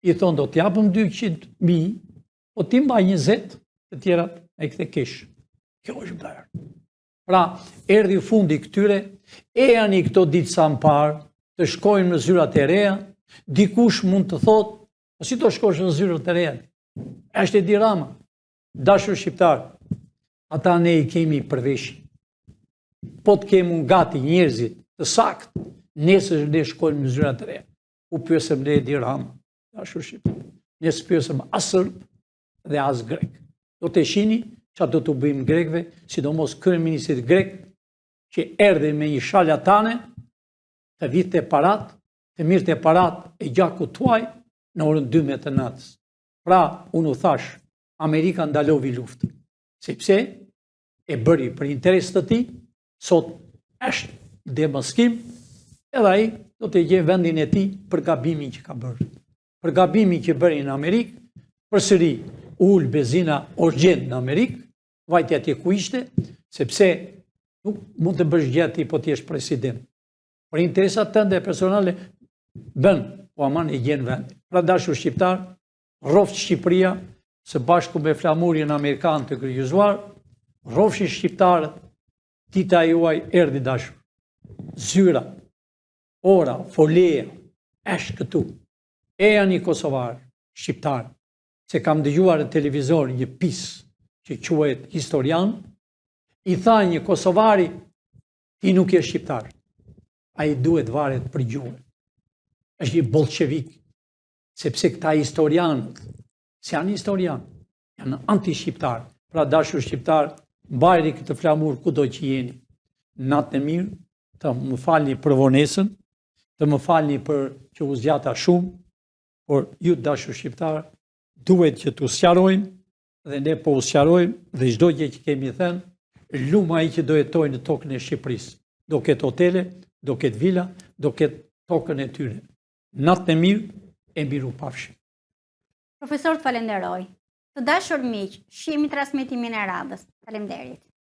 I thonë do t'japëm 200.000, po ti mbaj 20, të tjerat e këthe kesh. Kjo është blerë. Pra, erdhi fundi këtyre, e janë i këto ditë sa më parë, të shkojnë në zyrat e reja, dikush mund të thotë, po si të shkosh në zyrat e reja? Është Edi Rama, dashur shqiptar, ata ne i kemi përveshë. Po të kemu gati njerëzit të sakt, nesër ne shkojnë në zyrat e reja. U pyesëm ne Edi Rama, dashur shqiptar. Ne s'pyesëm as sërb dhe as grek. Do të shihni çfarë do të bëjmë grekëve, sidomos kryeministit grek, që erdhi me një shala tane, të vitte parat, të mirte parat e gjakut tuaj në orën 12 të natës. Pra, unë u thash, Amerika ndalovi luftën, sepse e bëri për interes të tij, sot është demaskim, edhe ai do të gjejë vendin e tij për gabimin që ka bërë. Për gabimin që bëri në Amerikë, përsëri ul benzina urgjent në Amerikë, vajti atje ku ishte, sepse nuk mund të bësh gjë ti po ti je president. Për interesat tënde personale bën, po aman e gjen vendin. Pra dashur shqiptar, rroft Shqipëria së bashku me flamurin amerikan të kryqëzuar, rrofshin shqiptarët, dita juaj erdhi dashur. Zyra, ora, foleja, është këtu. E janë i Kosovar, shqiptar, se kam dëgjuar në televizor një pis që quhet historian, i tha një Kosovari, Ti nuk je shqiptar. Ai duhet varet për gjuhën. Është një bolshevik, sepse këta historianët, si janë historianë, janë anti-shqiptar. Pra dashur shqiptar, mbajri këtë flamur kudo që jeni. Natën e mirë, të më falni për vonesën, të më falni për që u zgjata shumë, por ju dashur shqiptar, duhet që t'u sqarojmë dhe ne po u sqarojmë dhe çdo gjë që kemi thënë, luma ai që do jetojë në tokën e Shqipërisë. Do ketë hotele, do ketë vila, do ketë tokën e tyre. Natën e mirë, e mbiru pafshim. Profesor, të falenderoj. Të dashur miq, shihemi transmetimin e radhës. Faleminderit.